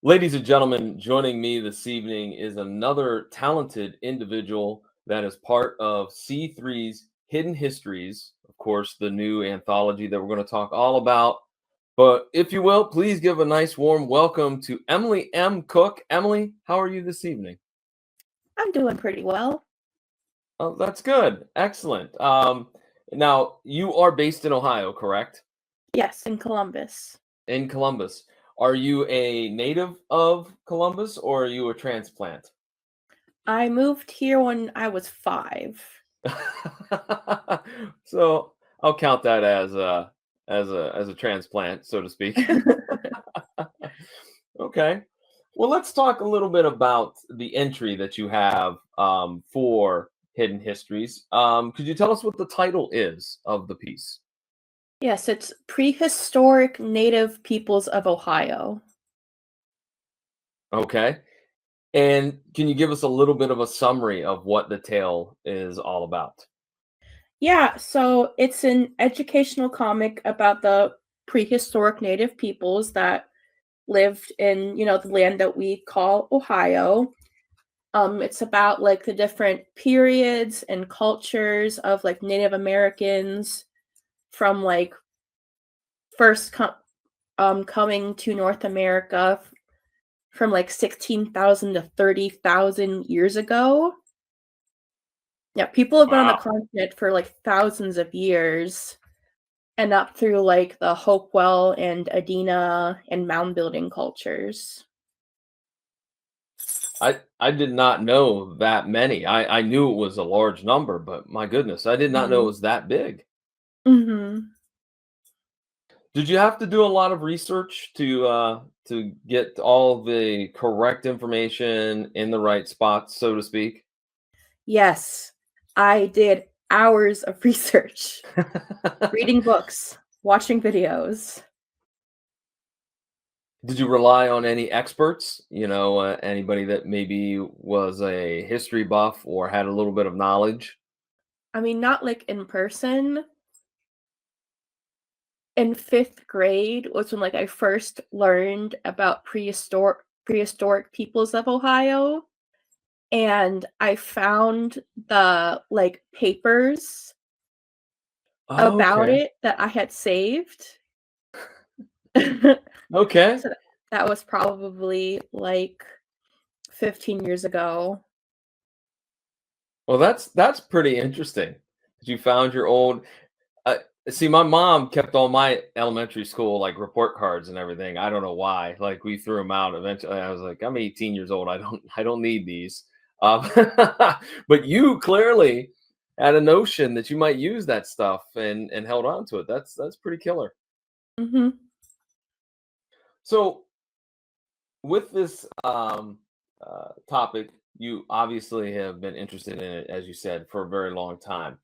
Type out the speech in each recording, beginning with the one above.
Ladies and gentlemen, joining me this evening is another talented individual that is part of C3's Hidden Histories, of course, the new anthology that we're going to talk all about. But if you will, please give a nice warm welcome to Emily M Cooke. Emily, how are you this evening? I'm doing pretty well. Oh, that's good. Excellent. Now, you are based in Ohio, correct? Yes, in Columbus. In Columbus. Are you a native of Columbus or are you a transplant? I moved here when I was 5. So I'll count that as a transplant, so to speak. Okay. Well, let's talk a little bit about the entry that you have for Hidden Histories. Could you tell us what the title is of the piece? Yes, it's Prehistoric Native Peoples of Ohio. Okay. And can you give us a little bit of a summary of what the tale is all about? Yeah, so it's an educational comic about the prehistoric native peoples that lived in, the land that we call Ohio. It's about like the different periods and cultures of like Native Americans from like first coming to North America from like 16,000 to 30,000 years ago. Yeah, people have been on the Wow. continent for like thousands of years and up through like the Hopewell and Adena and mound building cultures. I did not know that many. I knew it was a large number, but my goodness, I did not know it was that big. Mm-hmm. Did you have to do a lot of research to get all the correct information in the right spots, so to speak? Yes, I did hours of research, reading books, watching videos. Did you rely on any experts? Anybody that maybe was a history buff or had a little bit of knowledge? I mean, not like in person. In 5th grade was when like I first learned about prehistoric peoples of Ohio, and I found the like papers Oh, about okay. it that I had saved. So Okay. that was probably like 15 years ago. Well, that's pretty interesting. That you found your old. Uh, See, my mom kept all my elementary school like report cards and everything. I don't know why. Like we threw them out eventually. I was like, I'm 18 years old. I don't need these. Um, but you clearly had a notion that you might use that stuff and held on to it. That's pretty killer. Hmm. So with this topic, you obviously have been interested in it, as you said, for a very long time.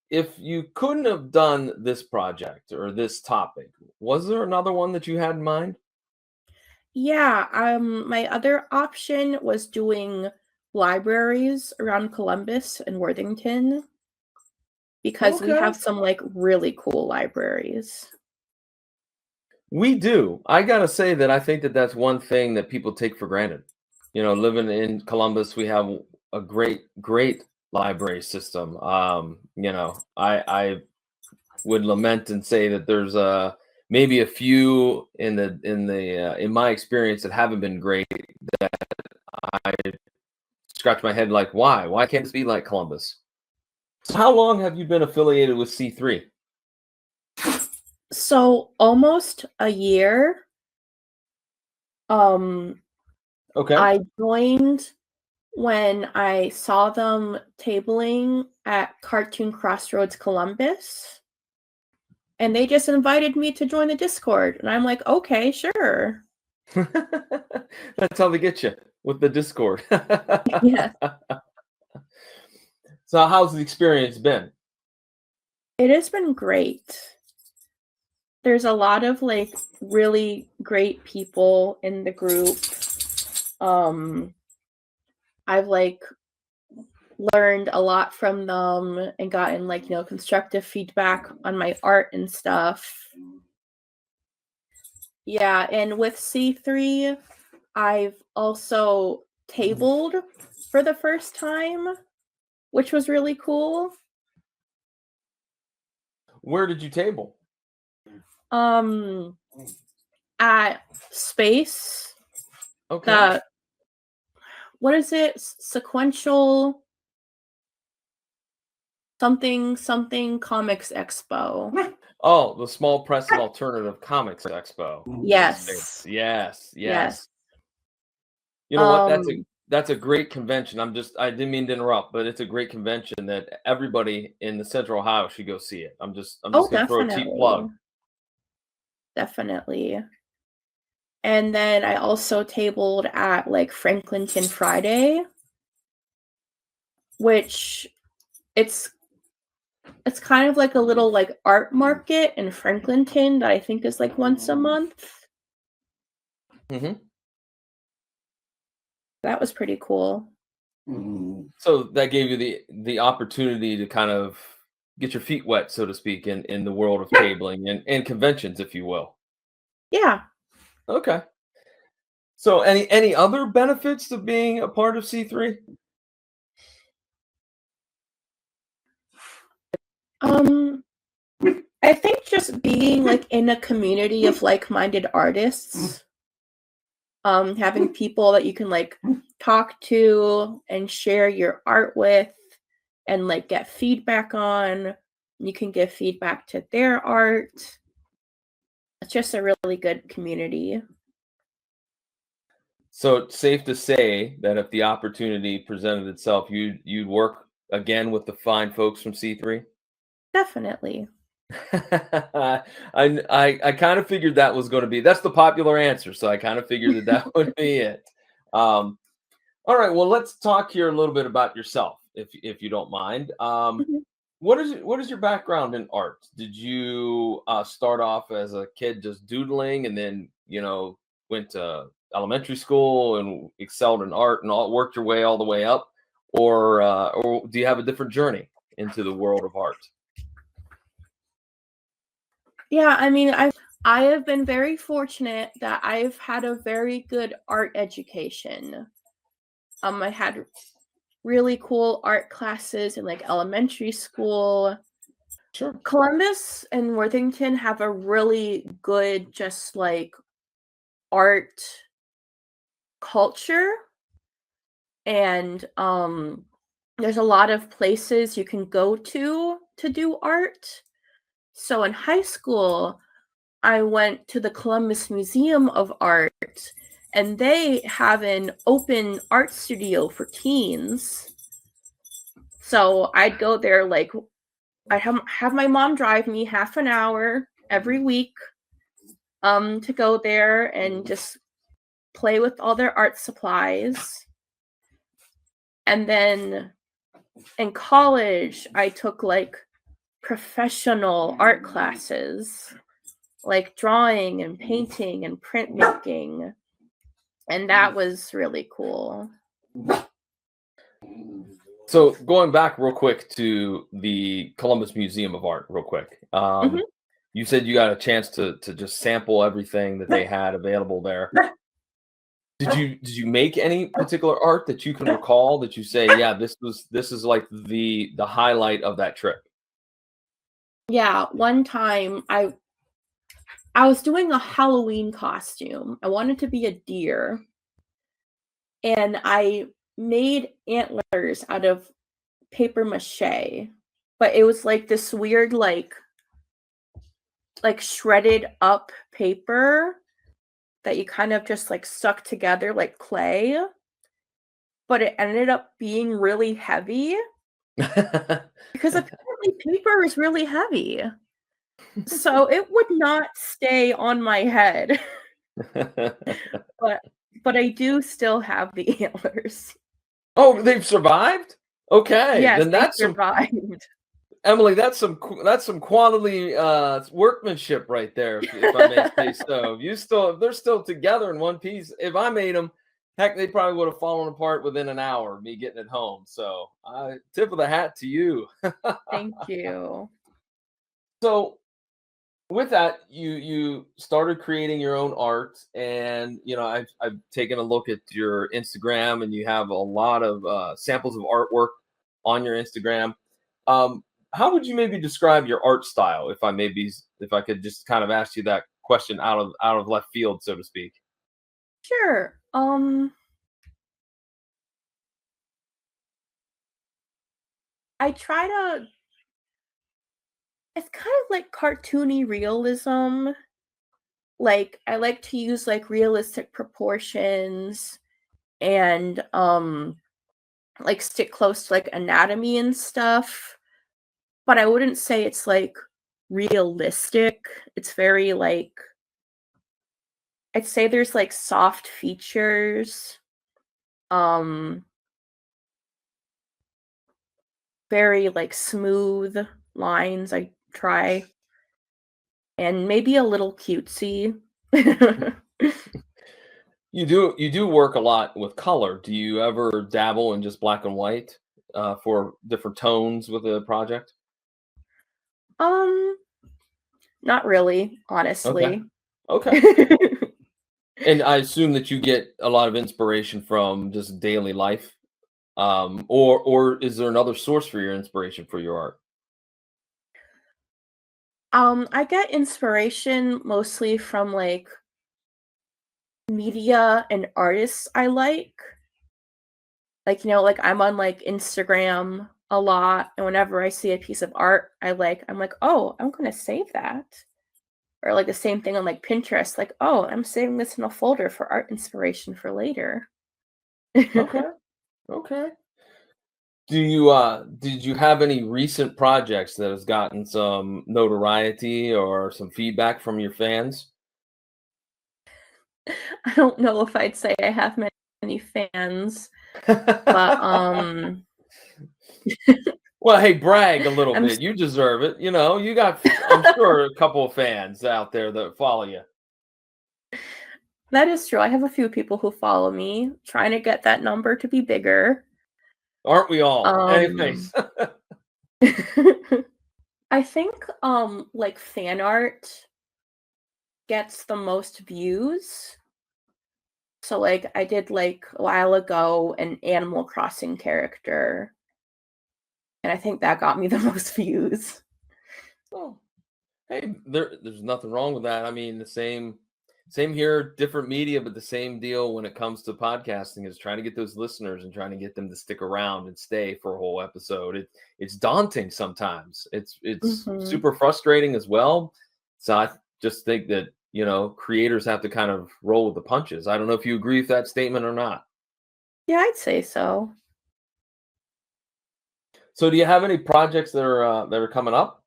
If you couldn't have done this project or this topic, was there another one that you had in mind? Yeah, my other option was doing libraries around Columbus and Worthington because we Okay. have some like really cool libraries. We do. I gotta say that I think that that's one thing that people take for granted. Living in Columbus, we have a great library system. I would lament and say that there's maybe a few in my experience that haven't been great. I scratch my head like, why can't this be like Columbus? So how long have you been affiliated with C3? So almost a year. Okay. I joined when I saw them tabling at Cartoon Crossroads Columbus, and they just invited me to join the Discord, and I'm like, okay, sure. That's how they get you with the Discord. Yeah, So how's the experience been? it has been great. There's a lot of like really great people in the group. I've like learned a lot from them and gotten like, constructive feedback on my art and stuff. Yeah, and with C3, I've also tabled for the first time, which was really cool. Where did you table? At Space. Okay. What is it? Sequential something comics expo. Oh, the Small Press and Alternative Comics Expo. Yes. Yes. You know what? That's a great convention. I didn't mean to interrupt, but it's a great convention that everybody in the Central Ohio should go see it. I'm just gonna throw a cheap plug. Definitely. And then I also tabled at like Franklinton Friday, which it's kind of like a little like art market in Franklinton that I think is like once a month. That was pretty cool. So that gave you the opportunity to kind of get your feet wet, so to speak, in the world of tabling and conventions, if you will. Yeah. Okay. So any other benefits of being a part of C3? I think just being like in a community of like-minded artists, having people that you can like talk to and share your art with and like get feedback on. You can give feedback to their art. It's just a really good community. So it's safe to say that if the opportunity presented itself, you'd work again with the fine folks from C3? Definitely. I kind of figured that was going to be that's the popular answer, so I kind of figured that would be it. All right, well, let's talk here a little bit about yourself, if you don't mind. What is your background in art? Did you start off as a kid just doodling, and then went to elementary school and excelled in art and all worked your way all the way up, or do you have a different journey into the world of art? Yeah, I mean, I have been very fortunate that I've had a very good art education. I had really cool art classes in like elementary school. Sure. Columbus and Worthington have a really good just like art culture, and there's a lot of places you can go to do art. So in high school, I went to the Columbus Museum of Art, and they have an open art studio for teens. So I'd go there, like, I'd have my mom drive me half an hour every week to go there and just play with all their art supplies. And then in college, I took like professional art classes, like drawing and painting and printmaking. And that was really cool. So going back real quick to the Columbus Museum of Art, real quick. You said you got a chance to just sample everything that they had available there. Did you make any particular art that you can recall that you say, yeah, this is like the highlight of that trip? Yeah, one time I was doing a Halloween costume. I wanted to be a deer. And I made antlers out of paper mache. But it was like this weird like shredded up paper that you kind of just like stuck together like clay. But it ended up being really heavy because apparently paper is really heavy. So it would not stay on my head. But I do still have the antlers. Oh, they've survived? Okay, Yes, then they that's survived. Emily, that's some quality workmanship right there, if I may say so. They're still together in one piece. If I made them, heck, they probably would have fallen apart within an hour of me getting it home. So, tip of the hat to you. Thank you. So, with that, you started creating your own art, and I've taken a look at your Instagram, and you have a lot of samples of artwork on your Instagram. Um, how would you maybe describe your art style, if I could just kind of ask you that question out of left field, so to speak? Sure. I try to it's kind of like cartoony realism. Like I like to use like realistic proportions and like stick close to like anatomy and stuff, but I wouldn't say it's like realistic. It's very like I'd say there's like soft features, um very like smooth lines I try, and maybe a little cutesy. You do work a lot with color. Do you ever dabble in just black and white for different tones with a project? um Not really, Okay. honestly. Okay. And I assume that you get a lot of inspiration from just daily life, or is there another source for your inspiration for your art? I get inspiration mostly from like media and artists I like. Like, like I'm on like Instagram a lot, and whenever I see a piece of art I'm like, oh, I'm gonna save that. Or like the same thing on like Pinterest, like, oh, I'm saving this in a folder for art inspiration for later. Okay. Okay. Did you have any recent projects that has gotten some notoriety or some feedback from your fans? I don't know if I'd say I have many fans, but Well, hey, brag a little I'm bit. You deserve it. You got, I'm sure, a couple of fans out there that follow you. that is true. I have a few people who follow me, trying to get that number to be bigger. Aren't we all? Anyways. Um, I think like fan art gets the most views. So like I did like a while ago an Animal Crossing character, and I think that got me the most views. Oh, hey, there's nothing wrong with that. I mean, the same here, different media, but the same deal when it comes to podcasting is trying to get those listeners and trying to get them to stick around and stay for a whole episode. It's daunting sometimes. It's Hmm. super frustrating as well. So I just think that, creators have to kind of roll with the punches. I don't know if you agree with that statement or not. Yeah, I'd say so. So do you have any projects that are coming up?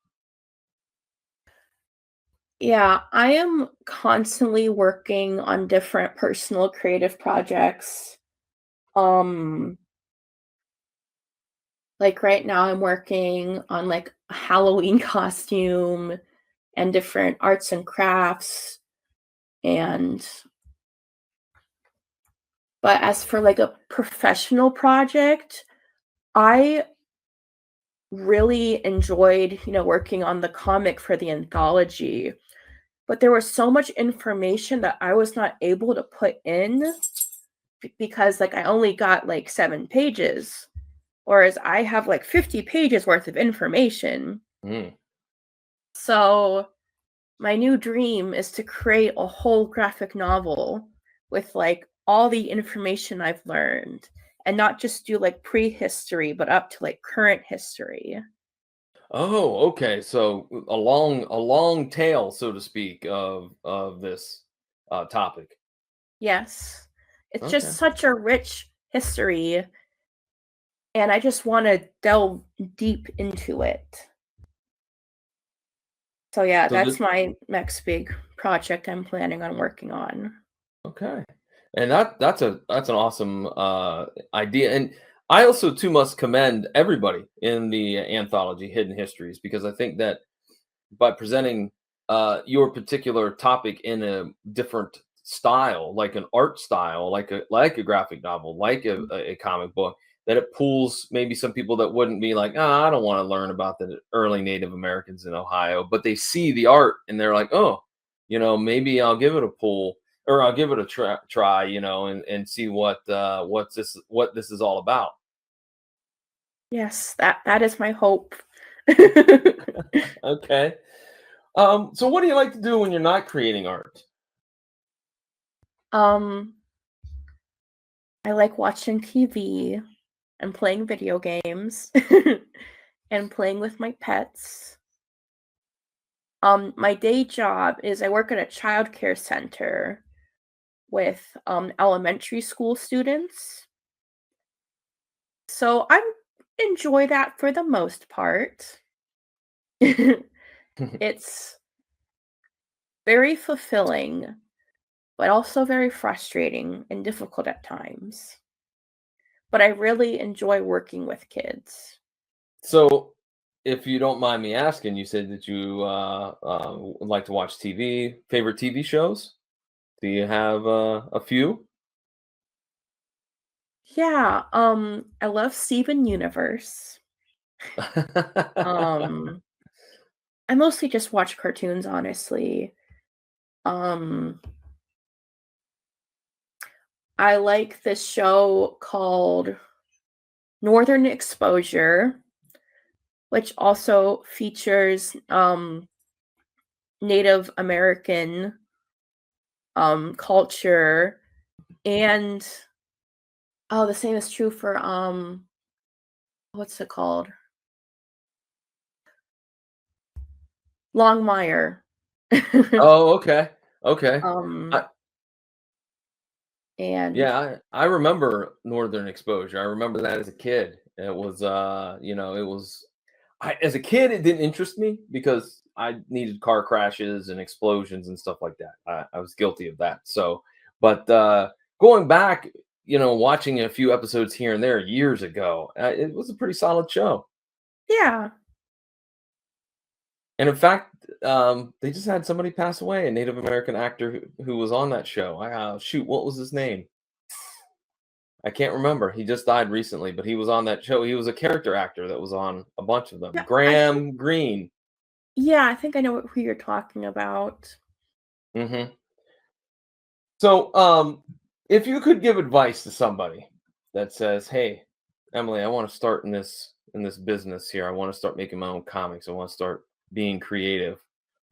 Yeah, I am constantly working on different personal creative projects. Um, like right now I'm working on like a Halloween costume and different arts and crafts, and but as for like a professional project, I really enjoyed, working on the comic for the anthology, but there was so much information that I was not able to put in because like I only got like 7 pages, whereas I have like 50 pages worth of information. Mm. So my new dream is to create a whole graphic novel with like all the information I've learned, and not just do like prehistory, but up to like current history. Oh, okay. So a long tail, so to speak, of this topic. Yes. It's just Okay. such a rich history, and I just want to delve deep into it. So yeah, So that's this my next big project I'm planning on working on. Okay. And that's an awesome idea. And I also too must commend everybody in the anthology Hidden Histories, because I think that by presenting your particular topic in a different style, like an art style, like a graphic novel, like a comic book, that it pulls maybe some people that wouldn't be like, oh, I don't want to learn about the early Native Americans in Ohio, but they see the art and they're like, oh, maybe I'll give it a pull, or I'll give it a try, and see what this is all about. Yes, that is my hope. Okay. So what do you like to do when you're not creating art? I like watching TV and playing video games and playing with my pets. My day job is I work at a childcare center with elementary school students. So I enjoy that for the most part. It's very fulfilling, but also very frustrating and difficult at times. But I really enjoy working with kids. So, if you don't mind me asking, you said that you like to watch TV. Favorite TV shows? Do you have a few? Yeah, I love Steven Universe. Um, I mostly just watch cartoons, honestly. Um, I like this show called Northern Exposure, which also features Native American culture, and the same is true for what's it called? Longmire. Oh, okay. Okay. um I, and yeah, I remember Northern Exposure. I remember that as a kid. It was as a kid it didn't interest me because I needed car crashes and explosions and stuff like that. I was guilty of that. So, but going back, watching a few episodes here and there years ago, it was a pretty solid show. yeah. And in fact, they just had somebody pass away, a Native American actor who was on that show. Shoot, what was his name? I can't remember. He just died recently, but he was on that show. He was a character actor that was on a bunch of them. Yeah, Graham Greene. I think I know who you're talking about. Hmm. So, if you could give advice to somebody that says, "Hey, Emily, I want to start in this business here. I want to start making my own comics. I want to start being creative."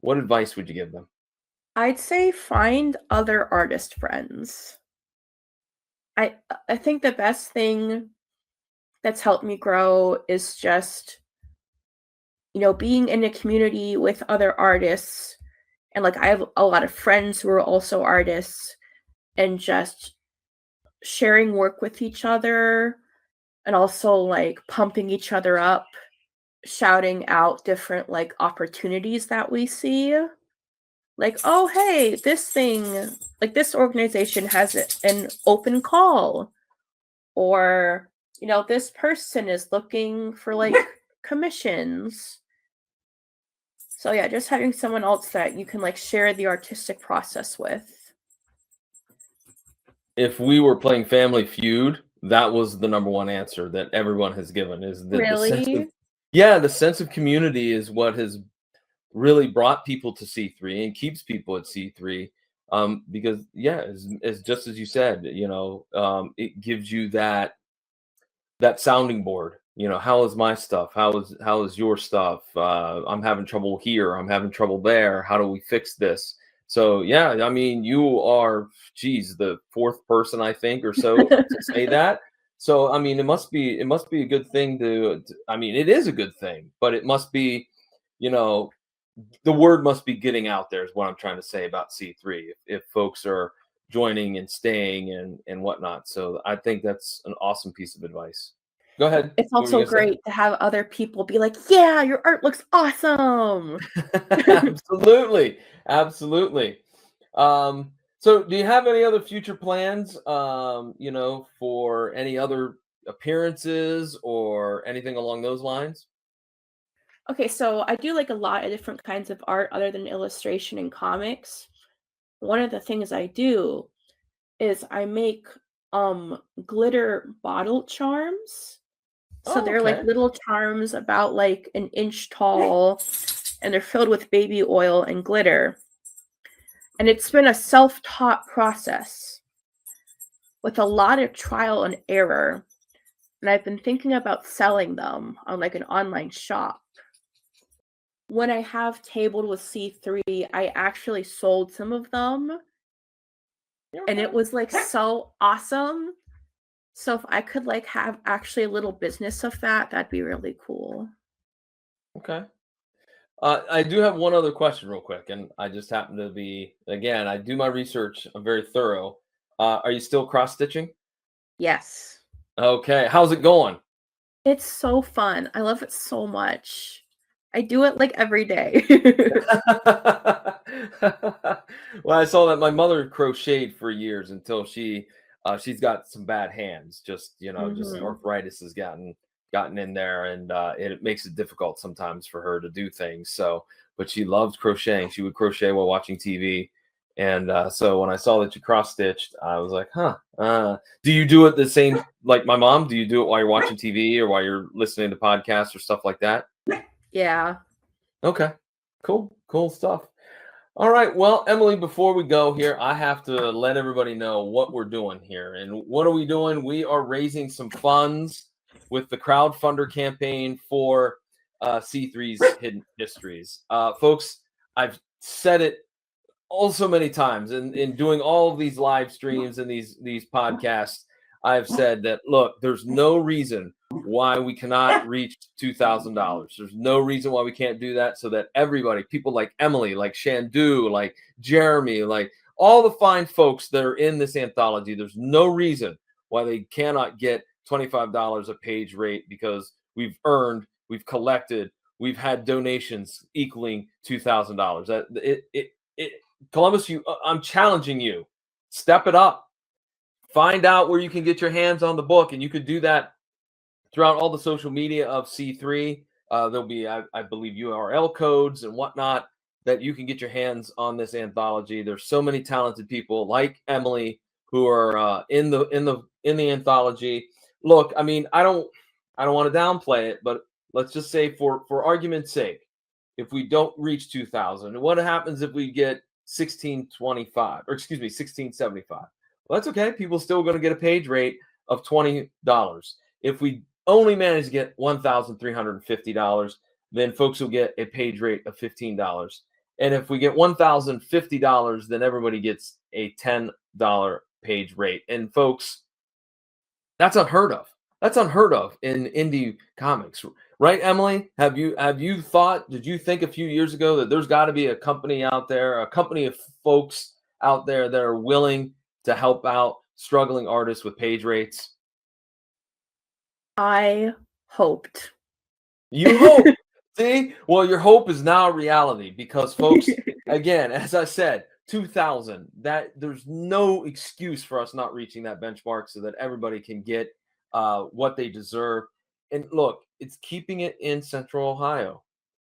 What advice would you give them? I'd say find other artist friends. I think the best thing that's helped me grow is just, being in a community with other artists, and like I have a lot of friends who are also artists, and just sharing work with each other, and also like pumping each other up, shouting out different like opportunities that we see. Like, oh, hey, this thing, like this organization has an open call, or, this person is looking for like commissions. So yeah, just having someone else that you can like share the artistic process with. If we were playing Family Feud, that was the number one answer that everyone has given, is the sense of, Really? yeah, the sense of community is what has really brought people to C3 and keeps people at C3. Because yeah, as just as you said, it gives you that sounding board. How is my stuff? How is your stuff? I'm having trouble here. I'm having trouble there. How do we fix this? So yeah, I mean, you are, geez, the fourth person I think or so to say that. So I mean, it must be a good thing I mean, it is a good thing, but it must be, you know, the word must be getting out there is what I'm trying to say about C3. If folks are joining and staying and whatnot. So I think that's an awesome piece of advice. Go ahead. It's What were you also gonna great to have other people be like, yeah, your art looks awesome. say? Absolutely. Absolutely. So do you have any other future plans, for any other appearances or anything along those lines? Okay, so I do like a lot of different kinds of art other than illustration and comics. One of the things I do is I make glitter bottle charms. So they're like little charms about like an inch tall, and they're filled with baby oil and glitter. And it's been a self-taught process with a lot of trial and error. And I've been thinking about selling them on like an online shop. When I have tabled with C3, I actually sold some of them. And it was like so awesome. So if I could like have actually a little business of that, that'd be really cool. Okay. I do have one other question real quick, and I just happen to be, again, I do my research. I'm very thorough. Are you still cross-stitching? Yes. Okay. How's it going? It's so fun. I love it so much. I do it like every day. Well, I saw that my mother crocheted for years until she's got some bad hands. Just just arthritis has gotten in there, and it makes it difficult sometimes for her to do things. So, but she loved crocheting. She would crochet while watching TV, and so when I saw that you cross stitched, I was like, huh. Do you do it the same like my mom? Do you do it while you're watching TV or while you're listening to podcasts or stuff like that? Yeah. Okay. Cool stuff. All right. Well, Emily, before we go here, I have to let everybody know what we're doing here. And what are we doing? We are raising some funds with the crowdfunder campaign for C3's Hidden Histories. Folks, I've said it also many times in doing all of these live streams and these podcasts. I've said that, look, there's no reason why we cannot reach $2,000. There's no reason why we can't do that, so that everybody, people like Emily, like Shandu, like Jeremy, like all the fine folks that are in this anthology, there's no reason why they cannot get $25 a page rate, because we've collected, we've had donations equaling $2,000. Columbus, I'm challenging you. Step it up. Find out where you can get your hands on the book, and you could do that throughout all the social media of C3. There'll be, I believe, URL codes and whatnot that you can get your hands on this anthology. There's so many talented people like Emily who are in the anthology. Look, I mean, I don't want to downplay it, but let's just say for argument's sake, if we don't reach 2,000, what happens if we get 1625, or excuse me, 1675? Well, that's okay. People still going to get a page rate of $20. If we only manage to get $1,350, then folks will get a page rate of $15. And if we get $1,050, then everybody gets a $10 page rate. And folks, that's unheard of. That's unheard of in indie comics, right, Emily? Did you think a few years ago that there's got to be a company out there, a company of folks out there that are willing to help out struggling artists with page rates? I hoped. You hope. See? Well, your hope is now a reality, because folks, again, as I said, 2,000, that there's no excuse for us not reaching that benchmark, so that everybody can get what they deserve. And look, it's keeping it in Central Ohio.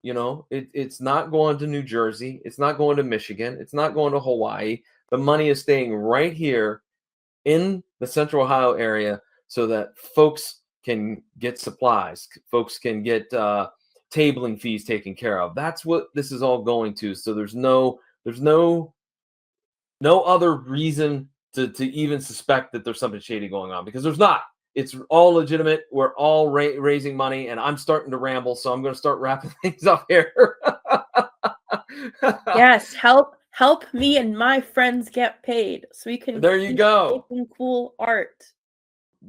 It's not going to New Jersey. It's not going to Michigan. It's not going to Hawaii. The money is staying right here in the Central Ohio area, so that folks can get supplies. Folks can get tabling fees taken care of. That's what this is all going to. So there's no other reason to even suspect that there's something shady going on, because there's not. It's all legitimate. We're all raising money, and I'm starting to ramble, so I'm going to start wrapping things up here. Yes, help me and my friends get paid so we can There you go. Making cool art.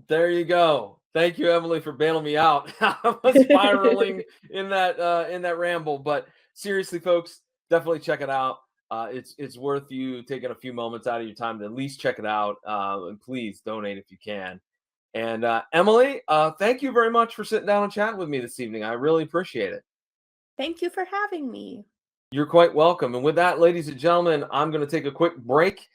There you go. Thank you, Emily, for bailing me out. I was spiraling in that ramble, but seriously, folks, definitely check it out. It's worth you taking a few moments out of your time to at least check it out. And please donate if you can. And Emily, thank you very much for sitting down and chatting with me this evening. I really appreciate it. Thank you for having me. You're quite welcome. And with that, ladies and gentlemen, I'm going to take a quick break.